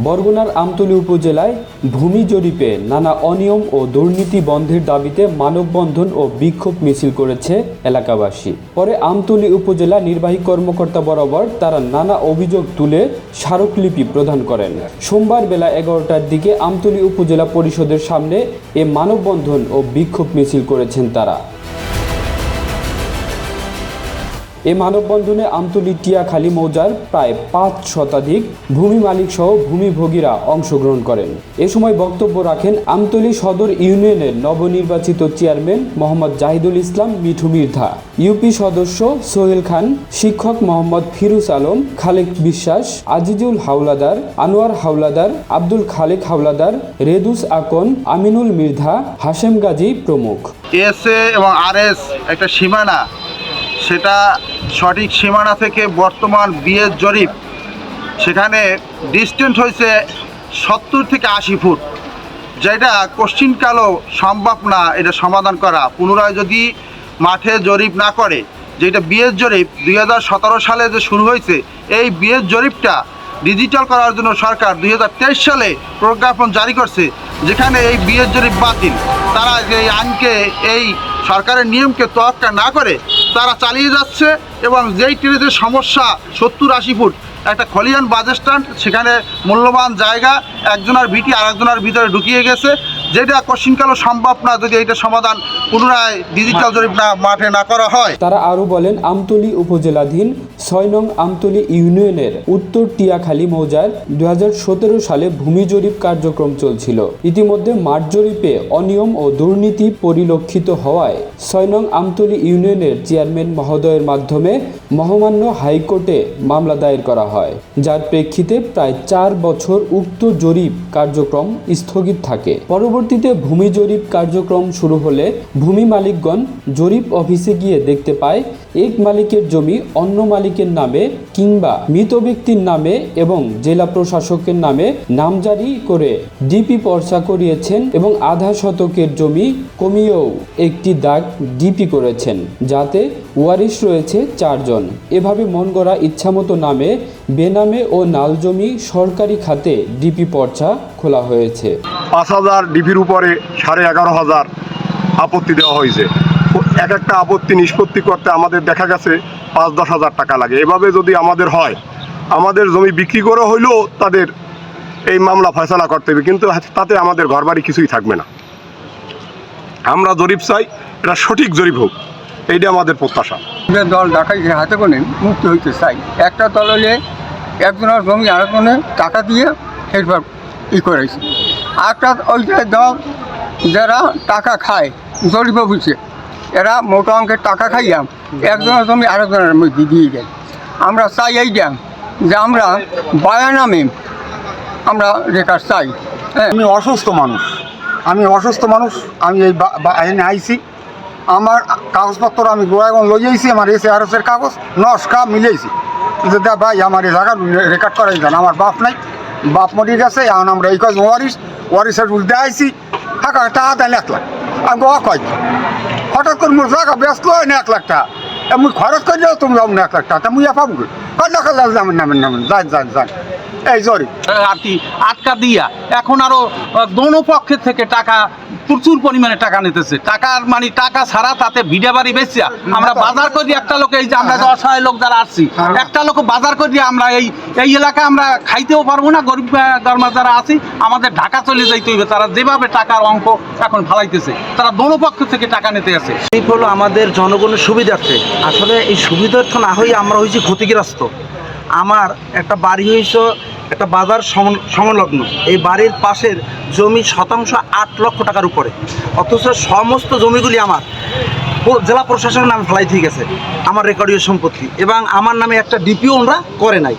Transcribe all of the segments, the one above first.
বরগুনার আমতলী উপজেলায় ভূমি জরিপে নানা অনিয়ম ও দুর্নীতি বন্ধের দাবিতে মানববন্ধন ও বিক্ষোভ মিছিল করেছে এলাকাবাসী। পরে আমতলী উপজেলা নির্বাহী কর্মকর্তা বরাবর তারা নানা অভিযোগ তুলে স্মারকলিপি প্রদান করেন। সোমবার বেলা 11টার দিকে আমতলী উপজেলা পরিষদের সামনে এ মানববন্ধন ও বিক্ষোভ মিছিল করেছেন তারা। এই মানববন্ধনে আমতলী টিয়াখালী মৌজার প্রায় 5 শতাধিক ভূমি মালিক সহ ভূমিভোগীরা অংশগ্রহণ করেন। এ সময় বক্তব্য রাখেন আমতলী সদর ইউনিয়নের নবনির্বাচিত চেয়ারম্যান মোহাম্মদ জাহিদুল ইসলাম মিঠু মির্ধা, ইউপি সদস্য সোহেল খান, শিক্ষক মোহাম্মদ ফিরুজ আলম, খালেক বিশ্বাস, আজিজুল হাওলাদার, আনোয়ার হাওলাদার, আব্দুল খালেক হাওলাদার, রেদুস আকন, আমিনুল মির্ধা, হাশেম গাজী প্রমুখ। এসএ এবং আরএস একটা সীমানা, সেটা সঠিক সীমানা থেকে বর্তমান বিএস জরিপ সেখানে ডিস্টেন্স হয়েছে 70 থেকে 80 ফুট, যেটা কোশ্চিনকালও সম্ভব না এটা সমাধান করা। পুনরায় যদি মাঠে জরিপ না করে, যেটা বিএস জরিপ 2017 সালে যে শুরু হয়েছে, এই বিএস জরিপটা ডিজিটাল করার জন্য সরকার 2023 সালে প্রজ্ঞাপন জারি করছে, যেখানে এই বিএস জরিপ বাতিল। তারা এই আইনকে, এই সরকারের নিয়মকে তোয়াক্কা না করে তারা চালিয়ে যাচ্ছে এবং যেই ট্রেনের যে সমস্যা 70-80 ফুট একটা খলিয়ান বাস স্ট্যান্ড, সেখানে মূল্যবান জায়গা একজনের ভিটি আরেকজনের ভিতরে ঢুকিয়ে গেছে, যেটা কোশ্চিনকালও সম্ভব না যদি এটা সমাধান পুনরায় ডিজিটাল জরিপ না মাঠে না করা হয়। তারা আরও বলেন, আমতলী উপজেলাধীন 6 নং আমতলী ইউনিয়নের উত্তর টিয়াখালী মৌজার 2017 সালে ভূমি জরিপ কার্যক্রম চলছিল। ইতিমধ্যে মাঠ জরিপে অনিয়ম ও দুর্নীতি পরিলক্ষিত হওয়ায় 6 নং আমতলী ইউনিয়নের চেয়ারম্যান মহোদয়ের মাধ্যমে মহামান্য হাইকোর্টে মামলা দায়ের করা হয়, যার প্রেক্ষিতে প্রায় 4 বছর উক্ত জরিপ কার্যক্রম স্থগিত থাকে। পরবর্তীতে ভূমি জরিপ কার্যক্রম শুরু হলে ভূমি মালিকগণ জরিপ অফিসে গিয়ে দেখতে পায় এক মালিকের জমি অন্য মালিকের নামে কিংবা মৃত ব্যক্তির নামে এবং জেলা প্রশাসকের নামে নামজারি করে ডিপি পর্চা করিয়েছেন এবং আধা শতকের জমি কমিয়েও একটি দাগ ডিপি করেছেন, যাতে ওয়ারিশ রয়েছে 4 জন। এভাবে মন গড়া ইচ্ছামতো নামে, বেনামে ও নাল জমি সরকারি খাতে ডিপি পর্চা খোলা হয়েছে। 5000 ডিপির উপরে 11,500 আপত্তি দেওয়া হয়েছে। এক একটা আপত্তি নিষ্পত্তি করতে আমাদের দেখা গেছে 5-10 হাজার টাকা লাগে। এভাবে যদি আমাদের হয়, আমাদের জমি বিক্রি করে হইলেও তাদের এই মামলা ফয়সালা করতে হবে, কিন্তু তাতে আমাদের ঘরবাড়ি কিছুই থাকবে না। আমরা জরিপ চাই, এটা সঠিক জরিপ হোক, এইটা আমাদের প্রত্যাশা। দল ডাকাইছে হাতে করে মুক্ত হইতে চাই। একটা দল হলে একজনের জমি আরেকজনের টাকা দিয়ে সেইভাবে করেছে। একটা ওইটা দল যারা টাকা খায় জরিপ অফিসে, এরা মোটা অঙ্কের টাকা খাইয়া একজনের জমি আরেকজনের মধ্যে দিয়ে দেয়। আমরা চাই এইটা যে আমরা বায়ানামে আমরা রেকর্ড চাই। আমি অসুস্থ মানুষ, আমি এই আইনে আইছি। আমার কাগজপত্র আমি গোয়াগঞ্জ লই যাইছি, আমার এসে আরসের কাগজ নস্কা মিলেছি। দা ভাই আমার এই জায়গা রেকর্ড করাই যান, আমার বাপ নাই, বাপ মরি গেছে, এখন আমরা এই কাজ ওয়ারিসের উল্টে আইছি। টাকা দেন 1 লাখ, আমি গোয়া কয় হঠাৎ করে মোর জায়গা ব্যস্ত হয় না 1 লাখ টাকা, এমন খরচ করে যাও তুমি যাবো না 1 লাখ টাকা, মুই পাবো নামেন যান এই জরি আর কি আটকা দিয়া এখন আরো দোনো পক্ষের থেকে টাকা প্রচুর পরিমাণে টাকা নিতেছে। টাকার মানে টাকা ছাড়া তাতে ভিডা বাড়ি বেশি আমরা বাজার করি। একটা লোক এই যে আমরা অসহায় লোক যারা আসছি, একটা লোক বাজার করি আমরা এই এলাকা আমরা খাইতেও পারবো না। গরিব গরমা যারা আছি আমাদের ঢাকা চলে যাইতে হইবে। তারা যেভাবে টাকার অঙ্ক এখন ফালাইতেছে, তারা দোনো পক্ষ থেকে টাকা নিতে আছে। এই হলো আমাদের জনগণের সুবিধার্থে। আসলে এই সুবিধার্থ না হয়ে আমরা হয়েছি ক্ষতিগ্রস্ত। আমার একটা বাড়ি হয়েছে একটা বাজার সংলগ্ন, এই বাড়ির পাশের জমি শতাংশ 8 লক্ষ টাকার উপরে, অথচ সমস্ত জমিগুলি আমার জেলা প্রশাসনের নামে ফেলাই ঠিক আছে, আমার রেকর্ডীয় সম্পত্তি, এবং আমার নামে একটা ডিপিও ওরা করে নাই।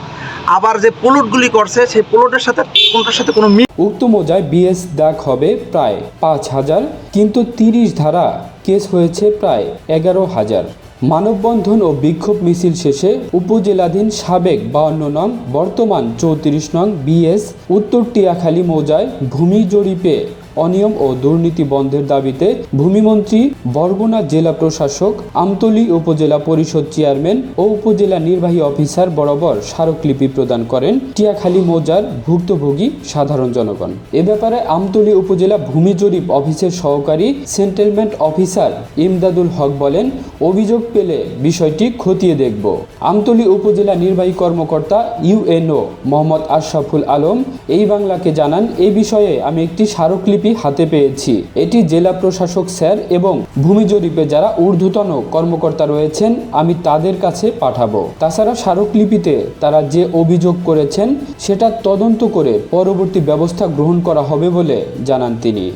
আবার যে প্লটগুলি করছে সেই প্লটের সাথে কোনটার সাথে কোনো উক্ত মৌজায় বিএস দাগ হবে প্রায় 5000, কিন্তু 30 ধারা কেস হয়েছে প্রায় 11,000। মানববন্ধন ও বিক্ষোভ মিছিল শেষে উপজেলাধীন সাবেক 52 নং বর্তমান 34 নং বিএস উত্তর টিয়াখালী মৌজায় ভূমি জরিপে অনিয়ম ও দুর্নীতি বন্ধের দাবিতে ভূমিমন্ত্রী, বরগুনা জেলা প্রশাসক, আমতলী উপজেলা পরিষদ চেয়ারম্যান ও উপজেলা নির্বাহী অফিসার বরাবর স্মারকলিপি প্রদান করেন টিয়াখালী মৌজার ভুক্তভোগী সাধারণ জনগণ। এ ব্যাপারে আমতলী উপজেলা ভূমি জরিপ অফিসের সহকারী সেটেলমেন্ট অফিসার ইমদাদুল হক বলেন, অভিযোগ পেলে বিষয়টি খতিয়ে দেখব। আমতলী উপজেলা নির্বাহী কর্মকর্তা ইউএনও মোহাম্মদ আশরাফুল আলম এই বাংলাকে জানান, এই বিষয়ে আমি একটি স্মারকলিপি হাতে পেয়েছি। এটি জেলা প্রশাসক স্যার এবং ভূমি জরিপে যারা ঊর্ধ্বতন কর্মকর্তা রয়েছেন আমি তাদের কাছে পাঠাবো। তাছাড়া স্মারকলিপিতে তারা যে অভিযোগ করেছেন সেটা তদন্ত করে পরবর্তী ব্যবস্থা গ্রহণ করা হবে বলে জানান তিনি।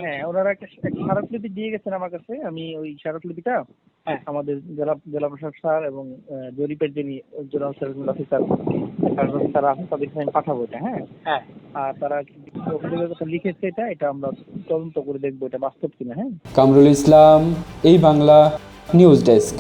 হ্যাঁ, ওনারা একটা স্মারকলিপি দিয়ে গেছেন আমার কাছে। আমি ওই স্মারকলিপিটা আমাদের জেলা প্রশাসক স্যার এবং জরিপের যিনি জেনারেল সেটেলমেন্ট অফিসার তারা আছেন তাদেরকে আমি পাঠাবো এটা। হ্যাঁ, আর তারা অভিযোগের কথা লিখেছে এটা আমরা তদন্ত করে দেখবো এটা বাস্তব কিনা। হ্যাঁ, কামরুল ইসলাম, এই বাংলা নিউজ ডেস্ক।